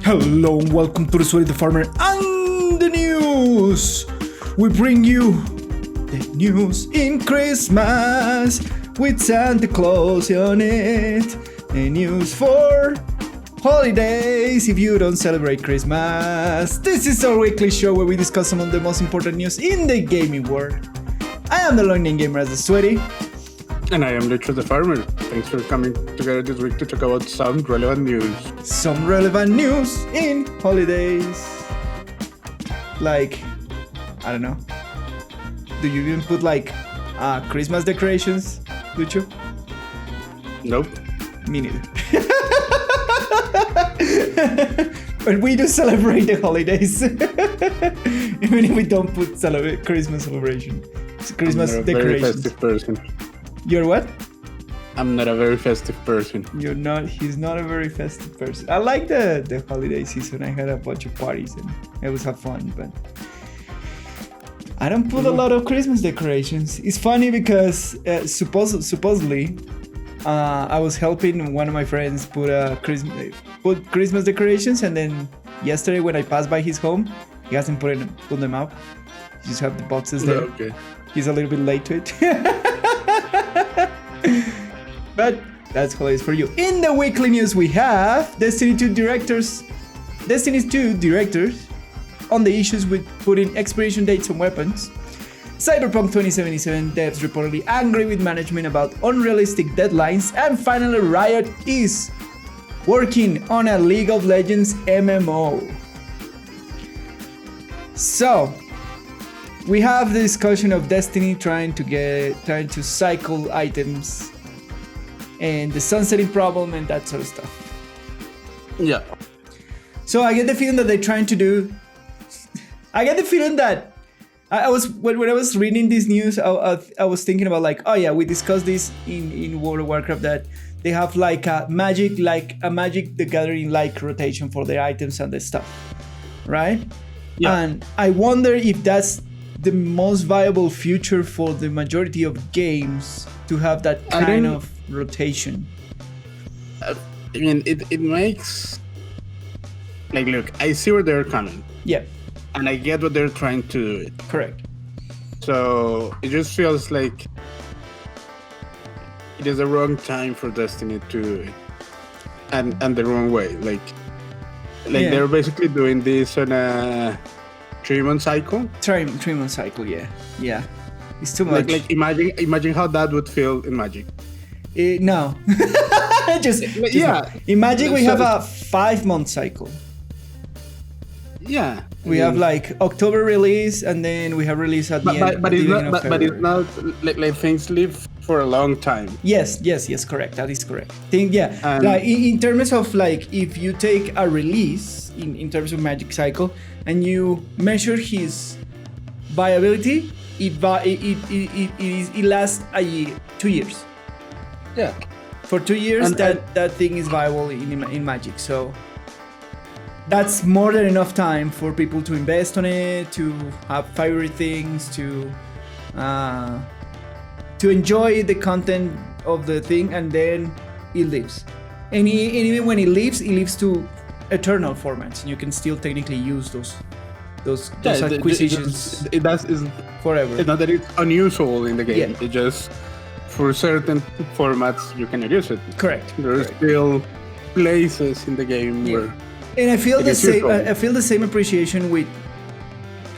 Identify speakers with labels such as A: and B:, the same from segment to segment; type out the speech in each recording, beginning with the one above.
A: Hello and welcome to the Sweaty the Farmer and the news. We bring you the news in Christmas with Santa Claus on it. The news for holidays if you don't celebrate Christmas. This is our weekly show where we discuss some of the most important news in the gaming world. I am the long-name gamer as the Sweaty.
B: And I am Lucho the farmer. Thanks for coming together this week to talk about some relevant news.
A: Some relevant news in holidays. Like, I don't know. Do you even put like Christmas decorations, Lucho?
B: Nope.
A: Me neither. But we do celebrate the holidays. Even if we don't put Christmas celebration. It's Christmas
B: I'm not a
A: decorations.
B: very festive person.
A: You're what?
B: I'm not a very festive person.
A: You're not. He's not a very festive person. I like the holiday season. I had a bunch of parties and it was have fun, but I don't put a lot of Christmas decorations. It's funny because supposedly I was helping one of my friends put Christmas decorations, and then yesterday when I passed by his home, he hasn't put them up. He just have the boxes there.
B: Okay.
A: He's a little bit late to it. But that's hilarious for you. In the weekly news we have Destiny's 2 directors on the issues with putting expiration dates on weapons. Cyberpunk 2077 devs reportedly angry with management about unrealistic deadlines. And finally, Riot is working on a League of Legends MMO. So we have the discussion of Destiny trying to cycle items and the sunsetting problem and that sort of stuff.
B: Yeah.
A: So I get the feeling that they're trying to do. I get the feeling that when I was reading this news, I was thinking about like, oh yeah, we discussed this in World of Warcraft that they have like a Magic the Gathering like rotation for their items and their stuff, right? Yeah. And I wonder if that's the most viable future for the majority of games to have that kind of rotation.
B: I mean, it makes like, look, I see where they're coming.
A: Yeah.
B: And I get what they're trying to do.
A: Correct.
B: So it just feels like it is the wrong time for Destiny to do it, and the wrong way. Like yeah. They're basically doing this on a 3-month cycle.
A: 3-month cycle, yeah. It's too much.
B: Like imagine how that would feel in Magic.
A: No. just yeah. In Magic we have a 5-month cycle.
B: Yeah.
A: We have like October release, and then we have release at the end. But
B: it's not like things live for a long time.
A: Yes, correct. That is correct. Like in terms of like if you take a release in terms of Magic cycle and you measure his viability, it lasts 2 years.
B: Yeah.
A: For 2 years, that thing is viable in Magic. So that's more than enough time for people to invest on it, to have favorite things, to enjoy the content of the thing, and then it lives. And even when it lives to eternal formats, and you can still technically use those acquisitions.
B: It is
A: forever.
B: It's not that it's unusual in the game.
A: Yeah.
B: It just for certain formats you can use it.
A: Correct.
B: There are still places in the game where.
A: And I feel the same. I feel the same appreciation with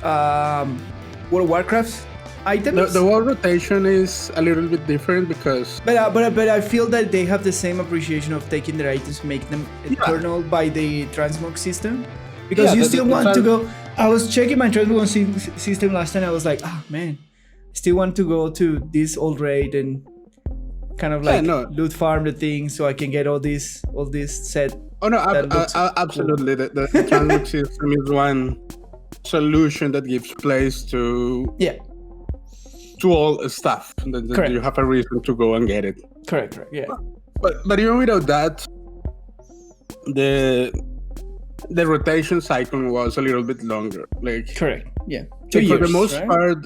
A: World of Warcraft items.
B: The wall rotation is a little bit different because.
A: But I feel that they have the same appreciation of taking their items, make them eternal by the transmog system, because you still want to go. I was checking my transmog system last time. I was like, man, still want to go to this old raid and kind of like loot farm the thing so I can get all this set.
B: Oh no, absolutely. Cool. The transmog system is one solution that gives place to all stuff. That you have a reason to go and get it.
A: Correct. Yeah.
B: But even without that, the rotation cycle was a little bit longer. Like
A: correct. Yeah. 2 years.
B: For the most part,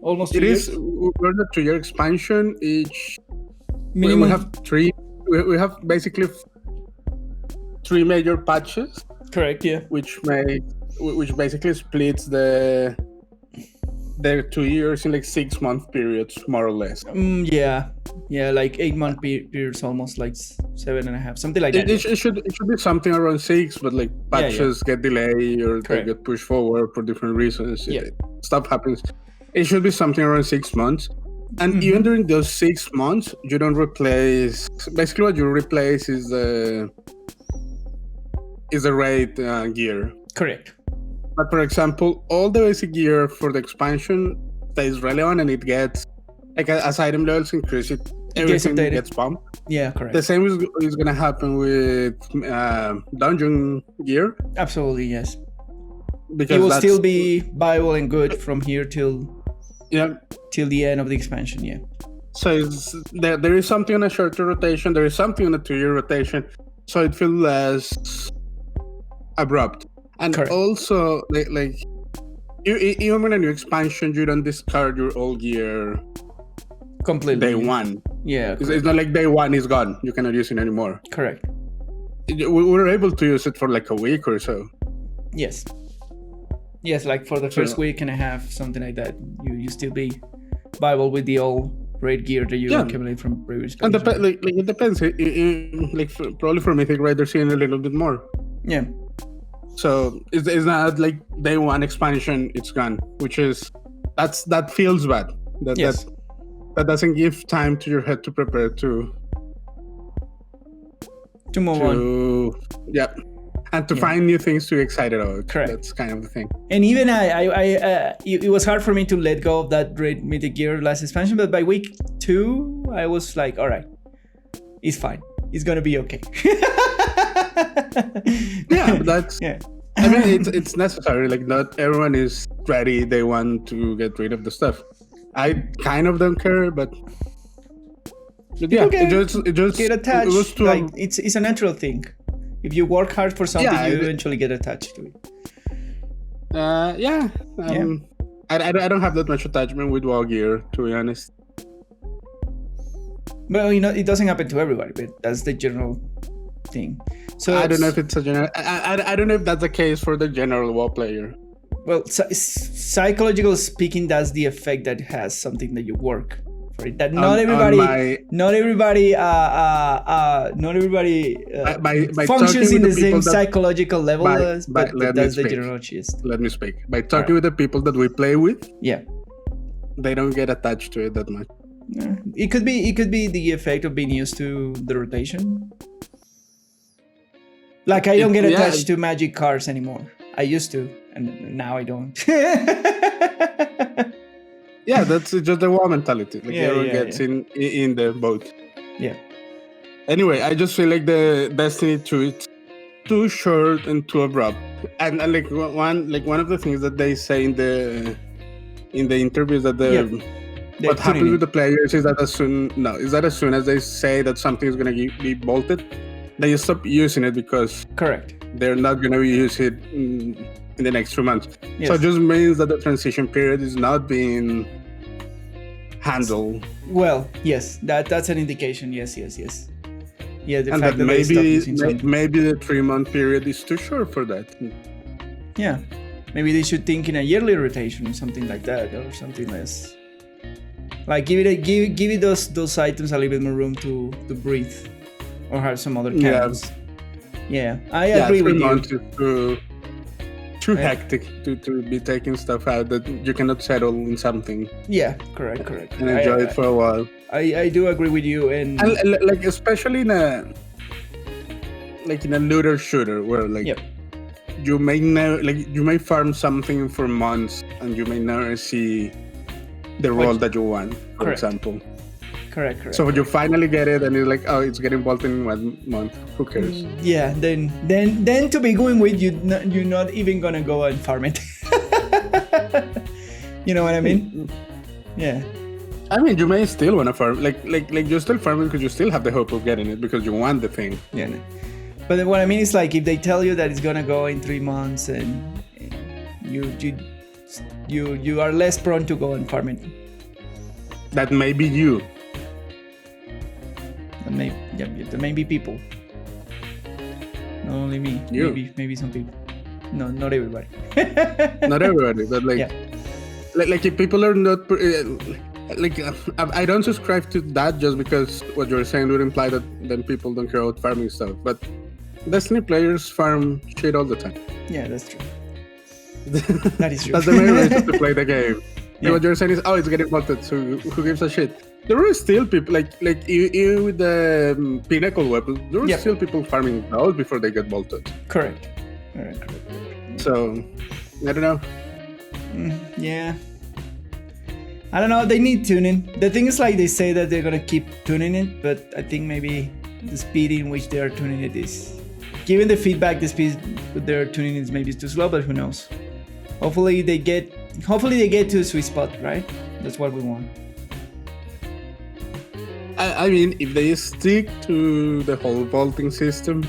A: almost 2 years.
B: We're the 2-year expansion each.
A: Minimum.
B: We have three. We have basically 3 major patches
A: Correct. Yeah.
B: Which basically splits their 2 years in like 6-month periods, more or less.
A: Yeah, like 8-month periods, almost like 7.5, something like that.
B: It should be something around 6, but like patches get delayed or they get pushed forward for different reasons. Stuff happens. It should be something around 6 months. And even during those 6 months, you don't replace. Basically, what you replace is the raid gear.
A: Correct.
B: But for example, all the basic gear for the expansion stays relevant, and it gets like as item levels increase, everything gets bumped.
A: Yeah, correct.
B: The same is gonna happen with dungeon gear.
A: Absolutely, yes.
B: Because
A: it will still be viable and good from here till the end of the expansion. Yeah.
B: So there is something on a shorter rotation. There is something on a 2-year rotation. So it feels less abrupt. And also, like even when a new expansion, you don't discard your old gear
A: completely.
B: Day one.
A: Yeah.
B: It's not like day one is gone. You cannot use it anymore.
A: Correct.
B: We were able to use it for like a week or so.
A: Yes. Yes, like for the first week and a half, something like that. You still be viable with the old raid gear that you accumulate from previous.
B: And it depends. Probably for Mythic Raid, they're seeing a little bit more.
A: Yeah.
B: So it's not like day one expansion, it's gone, which is that feels bad. That doesn't give time to your head to prepare to
A: move on.
B: Yeah. And to find new things to be excited about.
A: Correct.
B: That's kind of the thing.
A: And even it was hard for me to let go of that Raid Mythic Gear last expansion, but by week 2, I was like, all right, it's fine. It's gonna be okay.
B: Yeah, but that's. Yeah. I mean, it's necessary. Like, not everyone is ready. They want to get rid of the stuff. I kind of don't care, but yeah, it just
A: get attached. It's a natural thing. If you work hard for something, you eventually get attached to it.
B: I don't have that much attachment with WoW gear, to be honest.
A: Well, it doesn't happen to everybody, but that's the general thing. So
B: I don't know if it's a general. I don't know if that's the case for the general WoW player.
A: Well, psychological speaking, that's the effect that has something that you work for it. That not everybody functions in the same psychological level as, but that's the general gist.
B: Let me speak. By talking with the people that we play with,
A: yeah,
B: they don't get attached to it that much.
A: Yeah. It could be the effect of being used to the rotation. Like I don't get attached to magic cards anymore. I used to, and now I don't.
B: Yeah, that's just the WoW mentality. Like everyone gets in the boat.
A: Yeah.
B: Anyway, I just feel like the Destiny 2 is too short and too abrupt. And like one of the things that they say in the interviews that what happens with the players is that as soon as they say that something is gonna be bolted, they stop using it because they're not gonna use it in the next 2 months. Yes. So it just means that the transition period is not being handled.
A: Well, yes, that's an indication. Yes. Yeah, the
B: and
A: fact
B: that
A: maybe
B: the 3-month period is too short for that.
A: Yeah, maybe they should think in a yearly rotation or something like that, or something less. Like give it those items a little bit more room to breathe, or have some other candles. Yeah, I agree with you.
B: Too hectic to be taking stuff out that you cannot settle in something.
A: Yeah, correct.
B: And enjoy it for a while.
A: I do agree with you, and
B: like especially in a looter shooter where you may farm something for months and you may never see the role that you want, for example.
A: Correct.
B: So when you finally get it and you're like, oh, it's getting bolted in 1 month, who cares?
A: Yeah, then to begin with, you're not even gonna go and farm it. You know what I mean? Yeah.
B: I mean, you may still want to farm, like you still farm it because you still have the hope of getting it because you want the thing.
A: Yeah. But what I mean is, like, if they tell you that it's gonna go in 3 months, and you are less prone to go and farm it.
B: That may be you.
A: There may be people. Not only me.
B: You.
A: Maybe some people. No, not everybody.
B: Not everybody, but like, like if people are not I don't subscribe to that just because what you're saying would imply that then people don't care about farming stuff. But Destiny players farm shit all the time.
A: Yeah, that's true. That is true.
B: That's the main reason to play the game. And what you're saying is, it's getting bolted, so who gives a shit? There are still people like you with the pinnacle weapons. There are still people farming those before they get bolted.
A: Correct.
B: So I don't know.
A: Yeah. I don't know. They need tuning. The thing is, like, they say that they're gonna keep tuning it, but I think maybe the speed in which they are tuning it is, given the feedback, the speed they're tuning is maybe too slow. But who knows? Hopefully they get to a sweet spot, right? That's what we want.
B: I mean, if they stick to the whole vaulting system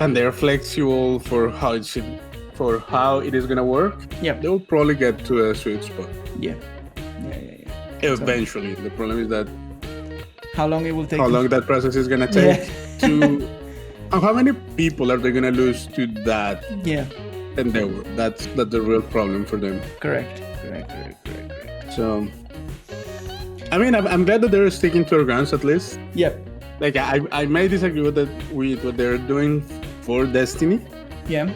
B: and they're flexible for how it is gonna work, they'll probably get to a sweet spot.
A: Yeah.
B: Eventually, the problem is that
A: how long it will take.
B: How long that process is gonna take to. And how many people are they gonna lose to that?
A: Yeah.
B: Endeavor. That's the real problem for them.
A: Correct.
B: So, I mean, I'm glad that they're sticking to their guns at least.
A: Yep.
B: Like I may disagree with what they're doing for Destiny.
A: Yeah.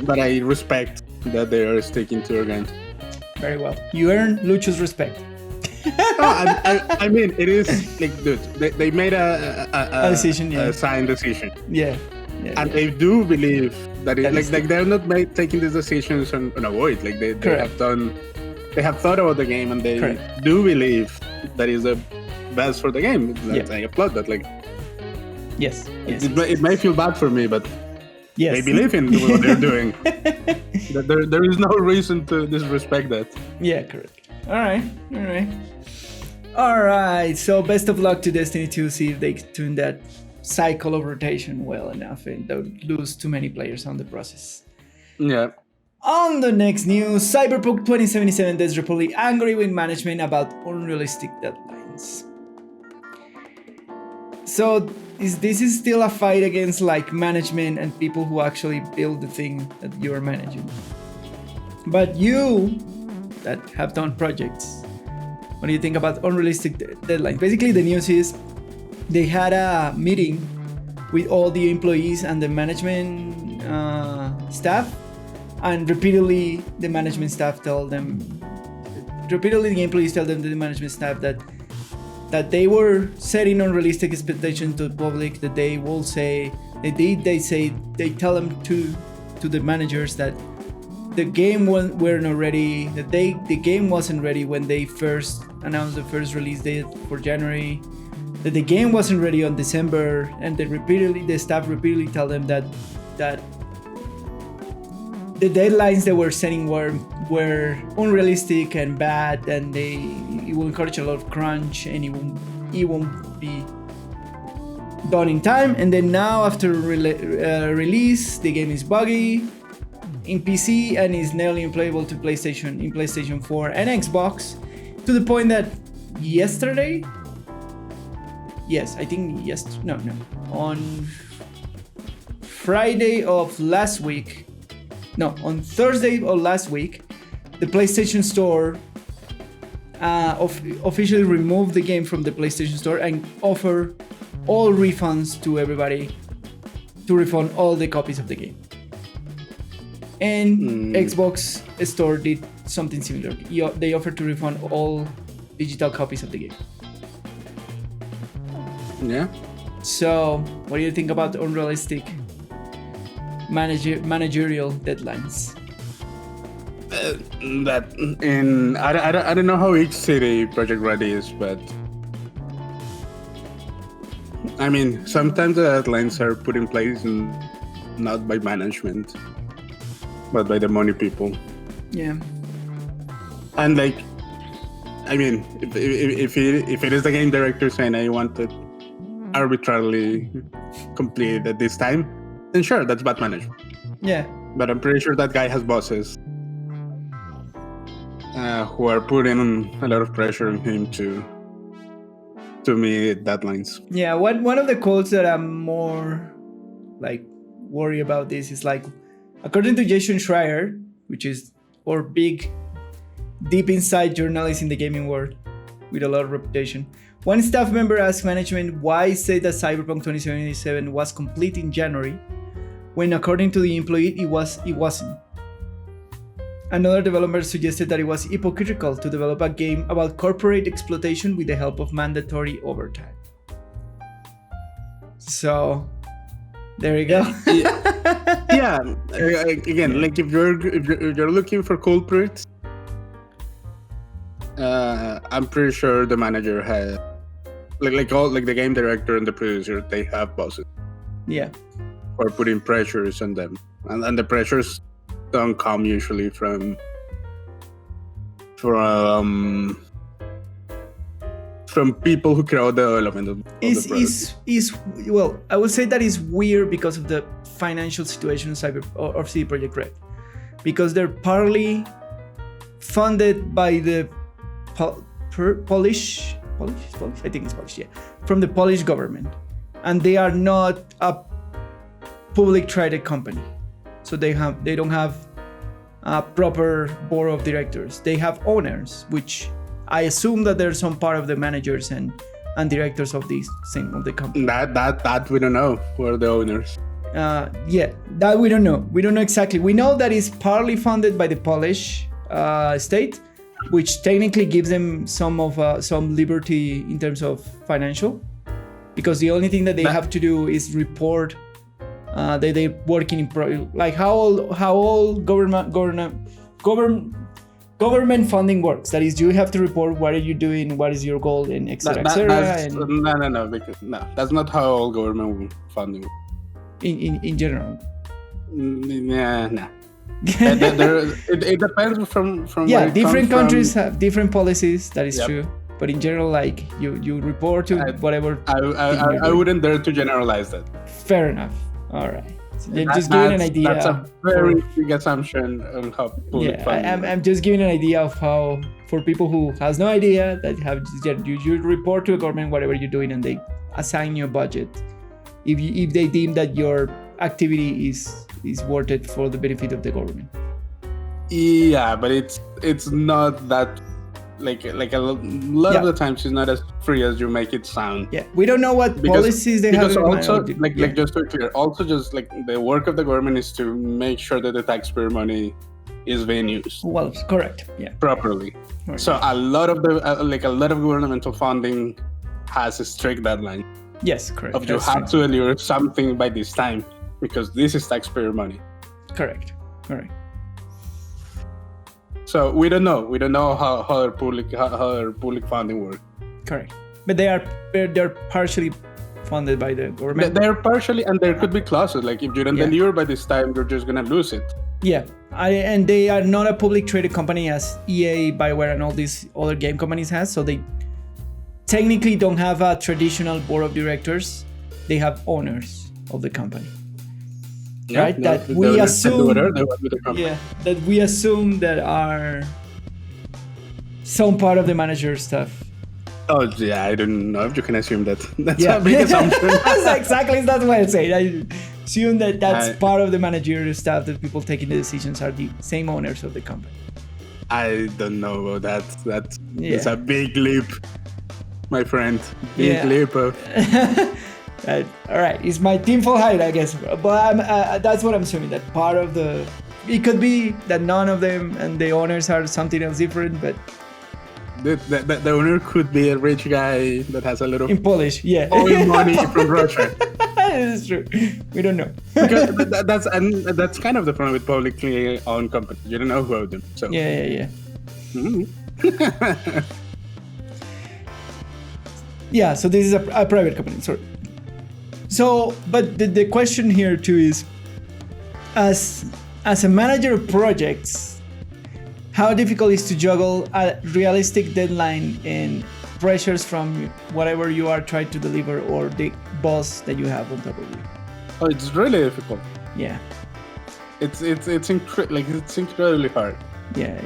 B: But I respect that they are sticking to their guns.
A: Very well. You earn Lucho's respect.
B: I mean, it is like, dude, they made a
A: decision,
B: a signed decision.
A: Yeah.
B: And they do believe that like they're not taking these decisions on a void. Like they have thought about the game and they do believe that is the best for the game. I applaud that. Like,
A: yes.
B: It may feel bad for me, but they believe in what they're doing. There is no reason to disrespect that.
A: Yeah, correct. All right. So best of luck to Destiny 2. See if they tune that cycle of rotation well enough and don't lose too many players on the process.
B: Yeah.
A: On the next news, Cyberpunk 2077 is reportedly angry with management about unrealistic deadlines. So this is still a fight against like management and people who actually build the thing that you are managing. But you that have done projects, what do you think about unrealistic deadlines? Basically, the news is they had a meeting with all the employees and the management staff, and repeatedly the employees tell them to the management staff that they were setting unrealistic expectations to the public, that they will say they tell them to the managers that the game weren't ready, that the game wasn't ready when they first announced the first release date for January, that the game wasn't ready on December, and the staff repeatedly tell them that the deadlines they were setting were unrealistic and bad, and it will encourage a lot of crunch, and it won't be done in time. And then now after release, the game is buggy in PC and is nearly unplayable in PlayStation 4 and Xbox, to the point that yesterday, on Friday of last week, on Thursday of last week, the PlayStation Store officially removed the game from the PlayStation Store and offer all refunds to everybody to refund all the copies of the game. And Xbox Store did something similar. They offered to refund all digital copies of the game.
B: Yeah.
A: So, what do you think about unrealistic managerial deadlines?
B: I don't know how each city Project Red is, but I mean, sometimes the deadlines are put in place not by management, but by the money people.
A: Yeah.
B: And like, I mean, if it is the game director saying I want it arbitrarily completed at this time, then sure, that's bad management.
A: Yeah.
B: But I'm pretty sure that guy has bosses who are putting a lot of pressure on him to meet deadlines.
A: Yeah, one of the quotes that I'm more like worry about this is like, according to Jason Schreier, which is our big, deep inside journalist in the gaming world with a lot of reputation, one staff member asked management why say that Cyberpunk 2077 was complete in January, when according to the employee it wasn't. Another developer suggested that it was hypocritical to develop a game about corporate exploitation with the help of mandatory overtime. So there you go.
B: Yeah. Again, like if you're looking for culprits, I'm pretty sure the manager has like the game director and the producer, they have bosses.
A: Yeah.
B: For putting pressures on them, and the pressures don't come usually from people who create the element of the product.
A: Well, I would say that is weird because of the financial situation of CD Projekt Red, because they're partly funded by the Polish, I think it's Polish, yeah, from the Polish government, and they are not a public traded company, so they don't have a proper board of directors. They have owners, which I assume that they're some part of the managers and directors of the company.
B: That we don't know who are the owners.
A: Yeah, that we don't know. We don't know exactly. We know that it's partly funded by the Polish state, which technically gives them some liberty in terms of financial, because the only thing that they have to do is report they're working in like how all government funding works. That is, you have to report what are you doing, what is your goal, and etc.
B: No, that's not how all government funding works.
A: In general.
B: Nah. It depends from
A: yeah, different countries have different policies. That is true, but in general, like you report to whatever.
B: I wouldn't dare to generalize that.
A: Fair enough. All right. So just giving an idea.
B: That's a very big assumption on how public funding.
A: I'm just giving an idea of how, for people who has no idea, that you report to the government whatever you're doing, and they assign you a budget if they deem that your activity is worth it for the benefit of the government.
B: Yeah, but it's not that like a lot of the times it's not as free as you make it sound.
A: Yeah, we don't know what policies they have.
B: Because also, just to be clear, also just like the work of the government is to make sure that the taxpayer money is being used.
A: Well, correct. Yeah.
B: Properly. Right. So a lot of governmental funding has a strict deadline.
A: Yes, correct.
B: You have to deliver something by this time, because this is taxpayer money.
A: Correct.
B: So we don't know how their public funding works.
A: Correct. But they're partially funded by the government.
B: They're partially, and there could be clauses like if you don't deliver by this time, you're just gonna lose it.
A: Yeah, and they are not a public traded company as EA, BioWare, and all these other game companies has. So they technically don't have a traditional board of directors. They have owners of the company.
B: Yeah,
A: right? That we assume that are some part of the manager stuff.
B: Oh yeah, I don't know if you can assume that. That's a big assumption.
A: That's what I'm saying. I assume that that's part of the managerial staff, that people taking the decisions are the same owners of the company.
B: I don't know about that. That's a big leap, my friend. Big leap.
A: All right, it's my tinfoil hat, I guess. But that's what I'm assuming, that part of the... It could be that none of them and the owners are something else different, but...
B: The owner could be a rich guy that has a little...
A: In Polish, yeah.
B: Oil money from Russia.
A: It's true. We don't know.
B: Because that's kind of the problem with publicly owned companies. You don't know who owns them. So.
A: Yeah.
B: Mm-hmm.
A: Yeah, so this is a private company, sorry. So, but the question here too is, as a manager of projects, how difficult is to juggle a realistic deadline and pressures from whatever you are trying to deliver, or the boss that you have on top of you?
B: Oh, it's really difficult.
A: Yeah.
B: It's incredibly hard.
A: Yeah.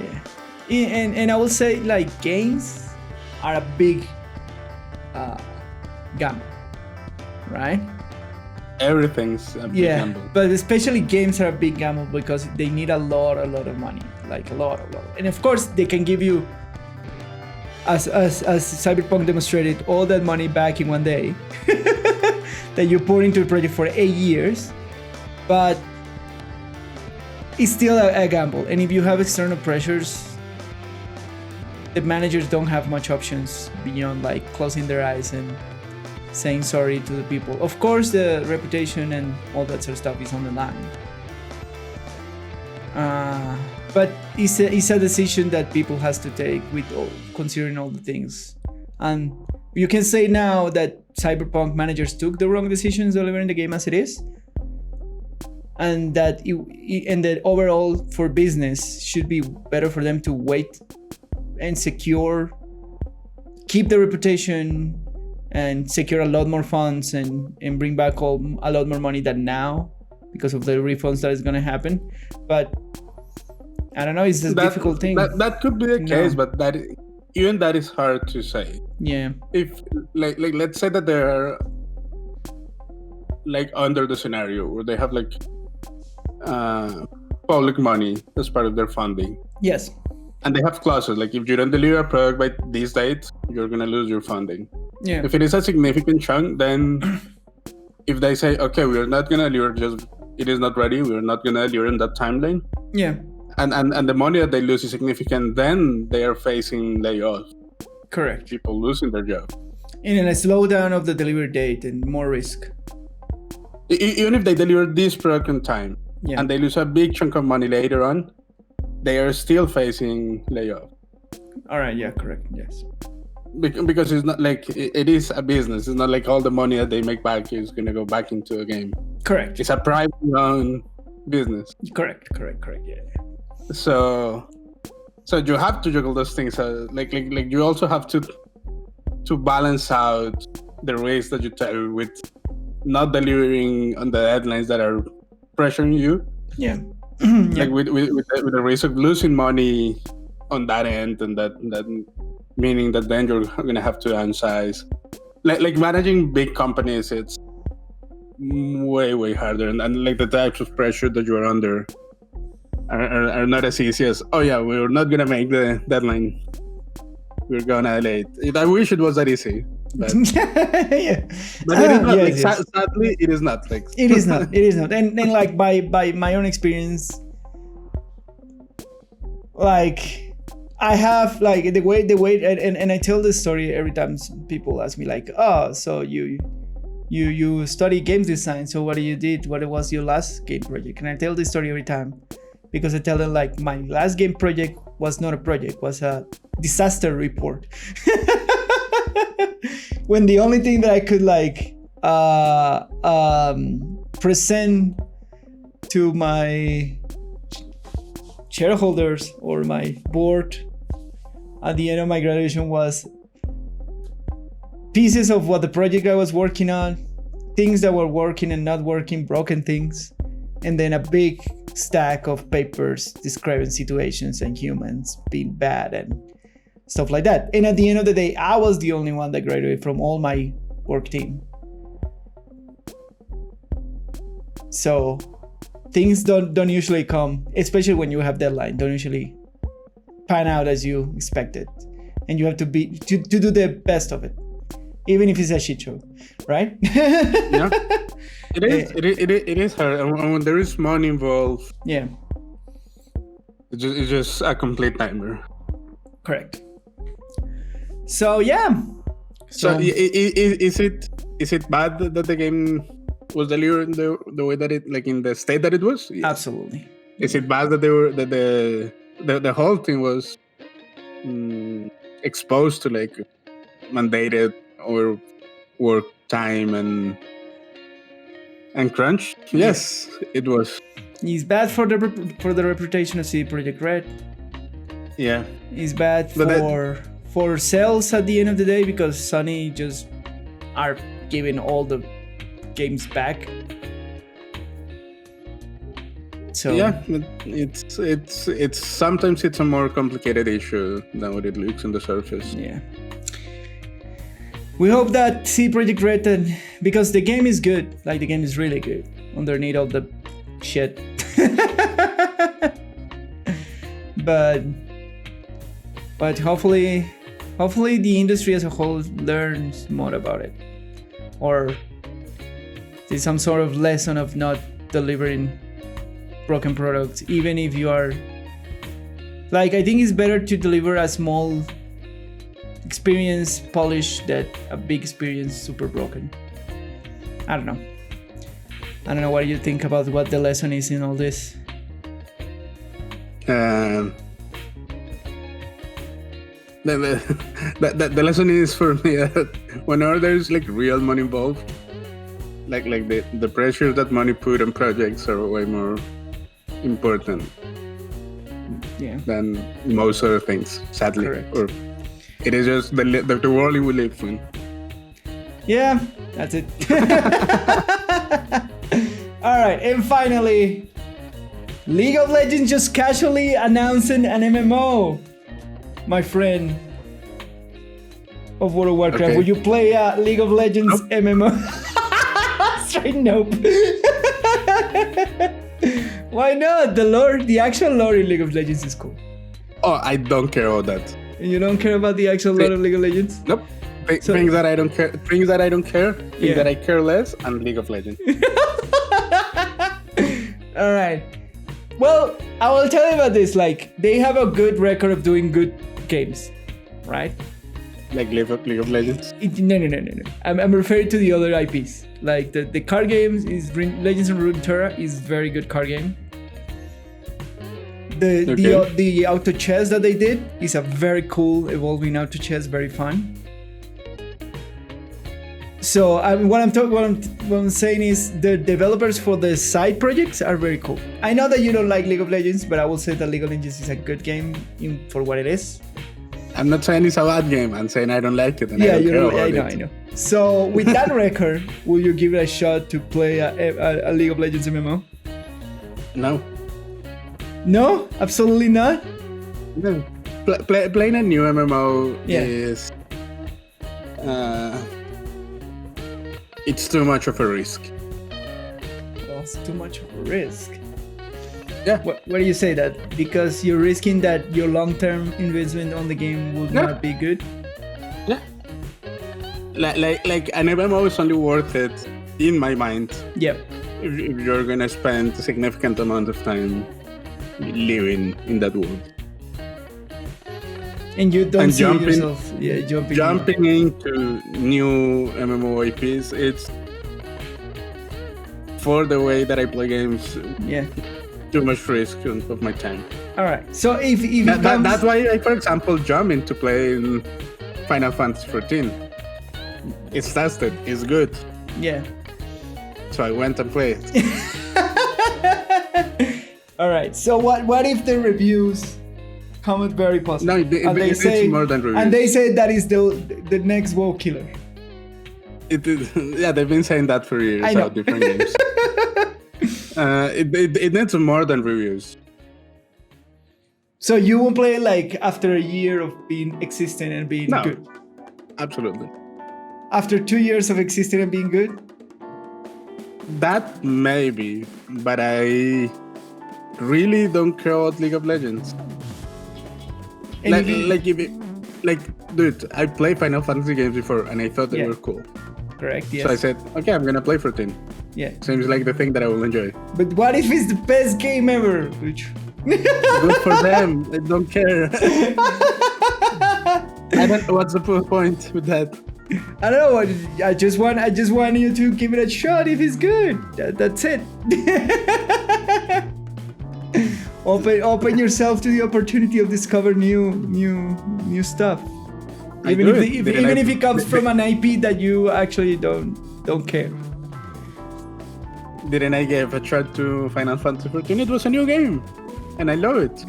A: And I will say, like, games are a big gamble, right?
B: everything's a big gamble.
A: But especially games are a big gamble because they need a lot of money, like a lot. And of course, they can give you, as Cyberpunk demonstrated, all that money back in one day that you put into a project for 8 years, but it's still a gamble. And if you have external pressures, the managers don't have much options beyond like closing their eyes and saying sorry to the people. Of course, the reputation and all that sort of stuff is on the line. But it's a decision that people has to take with considering all the things. And you can say now that Cyberpunk managers took the wrong decisions delivering the game as it is, and that overall for business should be better for them to wait and keep the reputation and secure a lot more funds and bring back a lot more money than now because of the refunds that is going to happen. But I don't know, it's a difficult thing.
B: That could be the case, but that is hard to say.
A: Yeah.
B: If like let's say that they're like under the scenario where they have like public money as part of their funding.
A: Yes.
B: And they have clauses like if you don't deliver a product by this date, you're gonna lose your funding.
A: Yeah.
B: If it is a significant chunk, then if they say, okay, we're not gonna deliver, it is not ready, we're not gonna deliver in that timeline.
A: Yeah.
B: And the money that they lose is significant, then they are facing layoffs.
A: Correct.
B: People losing their job.
A: And a slowdown of the delivery date and more risk.
B: Even if they deliver this product on time, and they lose a big chunk of money later on, they are still facing layoff.
A: All right. Yeah. Correct. Yes.
B: Because it's not like it is a business. It's not like all the money that they make back is going to go back into a game.
A: Correct.
B: It's a privately owned business.
A: Correct. Yeah.
B: So you have to juggle those things. Like you also have to balance out the risks that you take with not delivering on the deadlines that are pressuring you.
A: Yeah.
B: Like with the risk of losing money on that end, and that meaning that then you're gonna have to downsize. Like managing big companies, it's way harder, and like the types of pressure that you are under are not as easy as, oh yeah, we're not gonna make the deadline, we're gonna late. I wish it was that easy. But,
A: yeah.
B: But it is not. Yes. Sadly, it is not. Like
A: it is not. And like by my own experience, like I have like the way and I tell this story every time people ask me like, oh, so you study games design, so what did? What was your last game project? And I tell this story every time because I tell them like my last game project was not a project, was a disaster report. When the only thing that I could like present to my shareholders or my board at the end of my graduation was pieces of what the project I was working on, things that were working and not working, broken things, and then a big stack of papers describing situations and humans being bad and stuff like that. And at the end of the day, I was the only one that graduated from all my work team. So things don't usually come, especially when you have deadline, don't usually pan out as you expected. And you have to do the best of it, even if it's a shit show, right?
B: Yeah, it is hard. And when there is money involved,
A: yeah,
B: it's just a complete nightmare.
A: Correct. So yeah.
B: So is it bad that the game was delivered the way that it, like in the state that it was?
A: Yes. Absolutely.
B: Is it bad that the whole thing was exposed to like mandated or work time and crunch? Yes, it was.
A: It's bad for the reputation of CD Projekt Red.
B: Yeah.
A: It's bad for sales at the end of the day because Sony just are giving all the games back. So
B: yeah, it's sometimes it's a more complicated issue than what it looks on the surface.
A: Yeah. We hope that CD Projekt Red, because the game is good, like the game is really good underneath all the shit. but hopefully the industry as a whole learns more about it, or there's some sort of lesson of not delivering broken products, even if you are like, I think it's better to deliver a small experience polished than a big experience super broken. I don't know what you think about what the lesson is in all this.
B: The lesson is for me that whenever there's like real money involved, like the pressure that money put on projects are way more important than most other things, sadly.
A: Correct.
B: Or it is just the world we live in.
A: Yeah, that's it. All right, and finally, League of Legends just casually announcing an MMO. My friend of World of Warcraft,
B: okay.
A: Will you play a League of Legends MMO? Straight nope. Why not? The actual lore in League of Legends is cool.
B: Oh, I don't care about that.
A: You don't care about the actual lore of League of Legends?
B: Nope. Things that I don't care. Things that I care less, and League of Legends.
A: All right. Well, I will tell you about this. Like, they have a good record of doing good games, right?
B: Like League of Legends?
A: No. I'm referring to the other IPs. Like the card games is Legends of Runeterra is very good card game. The auto chess that they did is a very cool evolving auto chess, very fun. So what I'm saying is the developers for the side projects are very cool. I know that you don't like League of Legends, but I will say that League of Legends is a good game for what it is.
B: I'm not saying it's a bad game. I'm saying I don't like it. And I know.
A: So with that record, will you give it a shot to play a League of Legends MMO?
B: No.
A: No? Absolutely not?
B: No. Playing a new MMO is... it's too much of a risk.
A: Well, it's too much of a risk.
B: Yeah.
A: What do you say that? Because you're risking that your long-term investment on the game will not be good?
B: Yeah. Like an MMO is only worth it, in my mind.
A: Yep.
B: If you're gonna spend a significant amount of time living in that world.
A: And you don't see yourself
B: jumping into new MMO IPs, it's for the way that I play games.
A: Yeah.
B: Too much risk of my time.
A: All right. So if
B: that's why I, for example, jump into playing Final Fantasy 14. It's tested. It's good.
A: Yeah.
B: So I went and played.
A: All right. So what if the reviews come out very positive?
B: No, it's more than reviews.
A: And they say that is the next WoW killer.
B: It is, yeah, they've been saying that for years.
A: I know.
B: Different games. It needs more than reviews.
A: So you won't play it like after a year of being existing and being good?
B: Absolutely.
A: After 2 years of existing and being good?
B: That maybe, but I really don't care about League of Legends. Dude, I played Final Fantasy games before and I thought they were cool.
A: Correct, yes.
B: So I said, okay, I'm gonna play 14.
A: Yeah.
B: Seems like the thing that I will enjoy.
A: But what if it's the best game ever?
B: Good for them. I don't care. I don't know what's the point with that.
A: I don't know. I just want you to give it a shot if it's good. That's it. Open yourself to the opportunity of discover new stuff. Even if it comes from an IP that you actually don't care.
B: Didn't I give a try to Final Fantasy 14? It was a new game, and I love it.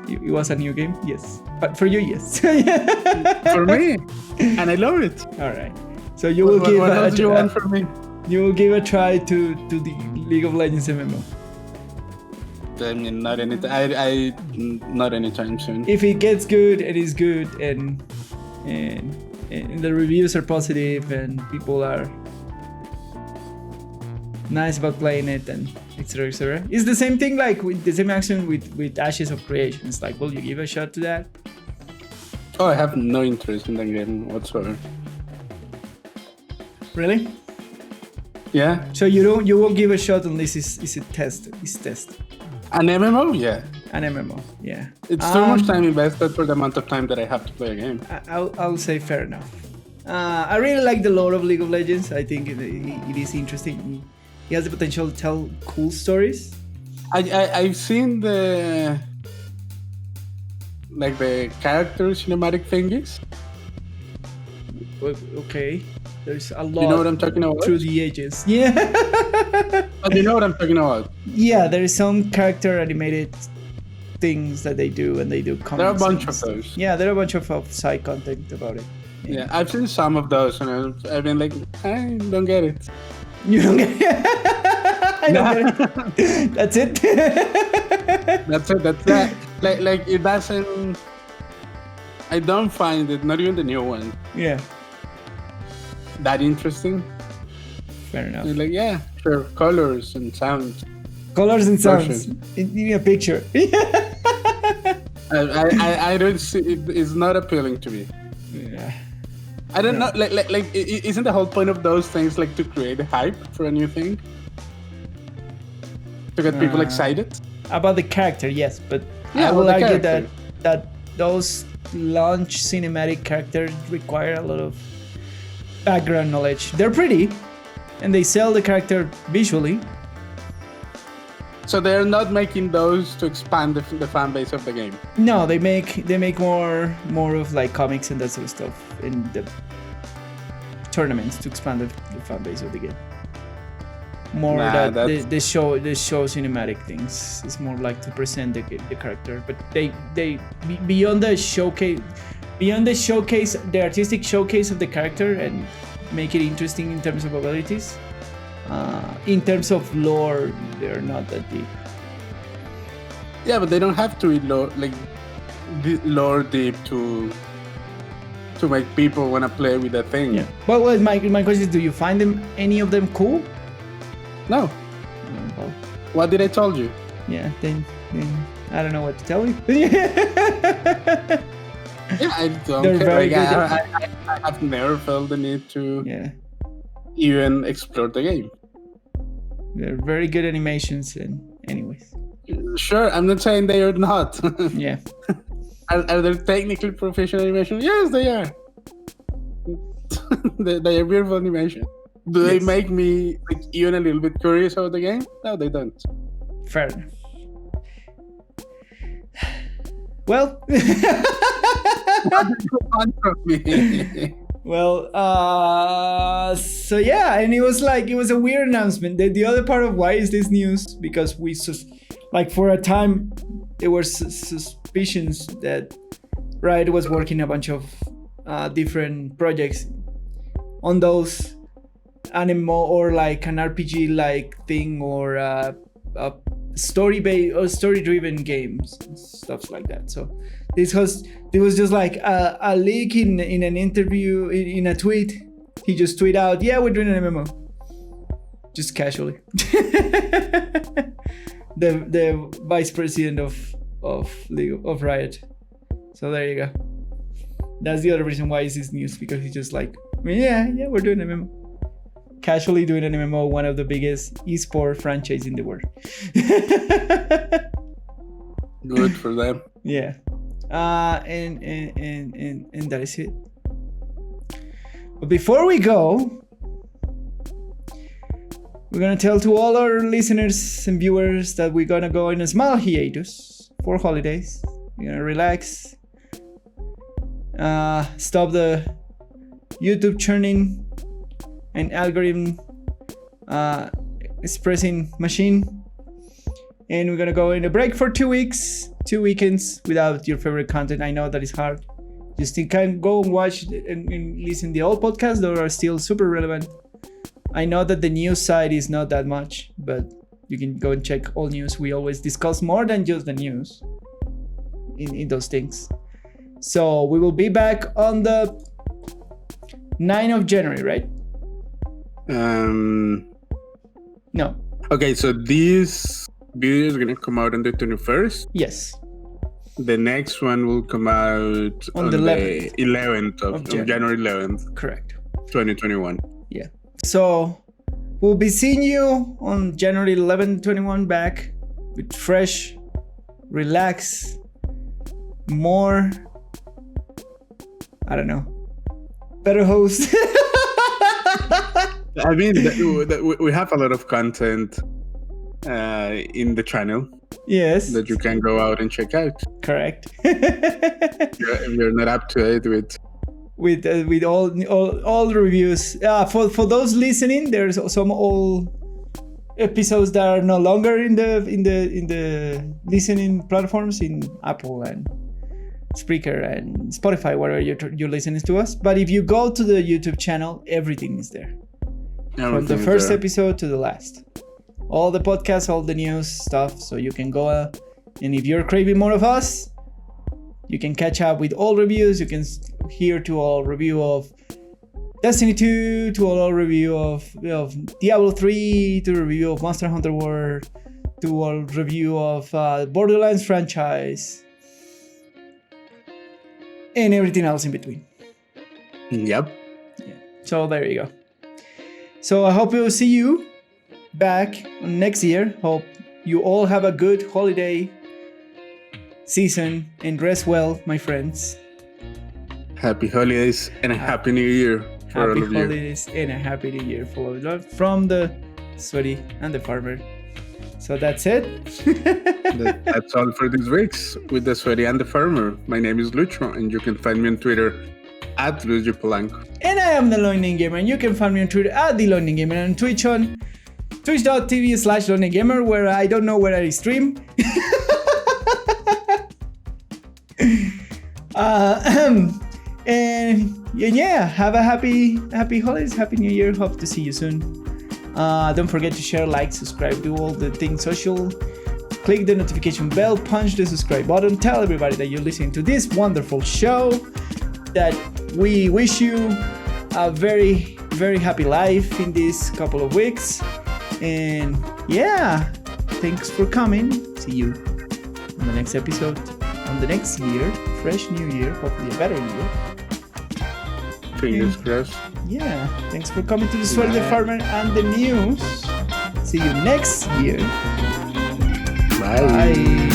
A: It was a new game, yes. But for you, yes.
B: For me, and I love it.
A: All right. So you will give
B: what else do you want from me?
A: You will give a try to the League of Legends MMO.
B: I mean, not anytime soon.
A: If it gets good, it is good, and and the reviews are positive, and people are nice about playing it, and etc. etc. It's the same thing, like with the same action with Ashes of Creation. It's like, will you give a shot to that?
B: Oh, I have no interest in that game whatsoever.
A: Really?
B: Yeah.
A: So you won't give a shot unless it's a test. It's test.
B: An MMO, yeah.
A: An MMO, yeah.
B: It's too much time invested for the amount of time that I have to play a game.
A: I'll say fair enough. I really like the lore of League of Legends. I think it is interesting. It has the potential to tell cool stories.
B: I've seen the character cinematic thingies.
A: Okay. There's a lot.
B: You know what I'm talking about?
A: Through the ages. Yeah.
B: But you know what I'm talking about?
A: Yeah, there is some character animated things that they do, and they do comics.
B: There are a bunch of those.
A: Yeah, there are a bunch of side content about it.
B: Yeah, I've seen some of those, and I've been like, I don't get it.
A: You don't get it? I don't get it. That's it?
B: That's that. Like it doesn't... I don't find it, not even the new one.
A: Yeah.
B: That interesting.
A: Fair enough.
B: You're like, yeah, sure, colors and sounds.
A: Colors and sounds. In a picture.
B: I don't see it. It's not appealing to me.
A: Yeah.
B: I don't know. Like, isn't the whole point of those things like to create a hype for a new thing? To get people excited?
A: About the character, yes, but
B: yeah,
A: I will argue that those launch cinematic characters require a lot of background knowledge. They're pretty, and they sell the character visually.
B: So they're not making those to expand the fan base of the game.
A: No, they make more of like comics and that sort of stuff in the tournaments to expand the fan base of the game. The show cinematic things is more like to present the character, but they beyond the artistic showcase of the character and make it interesting in terms of abilities. In terms of lore, they're not that deep.
B: Yeah, but they don't have to be lore deep to make people want to play with that thing.
A: Yeah. Well, my question is, do you find any of them cool?
B: No.
A: Well,
B: what did I told you?
A: Yeah, then I don't know what to tell you.
B: Yeah, I don't care. I have never felt the need to even explore the game.
A: They're very good animations, and anyways.
B: Sure, I'm not saying they are not.
A: Yeah.
B: Are they technically professional animation? Yes, they are. They are beautiful animation. Do they make me even a little bit curious about the game? No, they don't.
A: Fair enough. Well. Well, so yeah, and it was a weird announcement. The other part of why is this news, because we for a time there were suspicions that Riot was working a bunch of different projects on those anime or like an RPG like thing, or a story-based or story-driven games, stuff like that. So there was just like a leak in an interview, in a tweet. He just tweeted out, "Yeah, we're doing an MMO," just casually. the vice president of Riot. So there you go. That's the other reason why is this news, because he's just like, yeah, we're doing an MMO. Casually doing an MMO, one of the biggest esport franchise in the world.
B: Good for them.
A: Yeah. And that is it. But before we go, we're gonna tell to all our listeners and viewers that we're gonna go in a small hiatus for holidays. We're gonna relax, stop the YouTube churning and algorithm expressing machine, and we're gonna go in a break for 2 weeks, 2 weekends without your favorite content. I know that is hard. You still can go and watch and listen the old podcasts that are still super relevant. I know that the news side is not that much, but you can go and check all news. We always discuss more than just the news in those things. So we will be back on the 9th of January, right? No.
B: Okay, so this video is gonna come out on the 21st.
A: Yes.
B: The next one will come out on the 11th of January 11th.
A: Correct.
B: 2021.
A: Yeah. So we'll be seeing you on January 11th, 21 back with fresh, relaxed, more, I don't know, better host.
B: I mean, we have a lot of content in the channel.
A: Yes.
B: That you can go out and check out.
A: Correct.
B: If you're not up to date with
A: all the reviews. For those listening, there's some old episodes that are no longer in the listening platforms in Apple and Spreaker and Spotify, wherever you're listening to us. But if you go to the YouTube channel, everything is there. From the first episode to the last. All the podcasts, all the news stuff. So you can go and if you're craving more of us, you can catch up with all reviews. You can hear to all review of Destiny 2, to all review of Diablo 3, to review of Monster Hunter World, to all review of Borderlands franchise, and everything else in between.
B: Yep.
A: Yeah. So there you go. So I hope we'll see you back next year. Hope you all have a good holiday season and rest well, my friends.
B: Happy holidays and a happy new year for all of you.
A: Happy holidays and a happy new year for all of you from the Sweaty and the Farmer. So that's it.
B: That's all for this week with the Sweaty and the Farmer. My name is Lucho, and you can find me on Twitter at Lucho Polanco.
A: And I am the Learning Gamer, and you can find me on Twitter at the Learning Gamer, and on Twitch on twitch.tv/LearningGamer, where I don't know where I stream. And yeah, have a happy holidays, happy new year. Hope to see you soon. Don't forget to share, like, subscribe, do all the things social. Click the notification bell, punch the subscribe button, tell everybody that you're listening to this wonderful show, that we wish you a very, very happy life in these couple of weeks. And yeah, thanks for coming. See you on the next episode, on the next year, fresh new year, hopefully a better year.
B: Fingers crossed.
A: Yeah, thanks for coming to the Sweaty the Farmer and the news. See you next year.
B: Bye.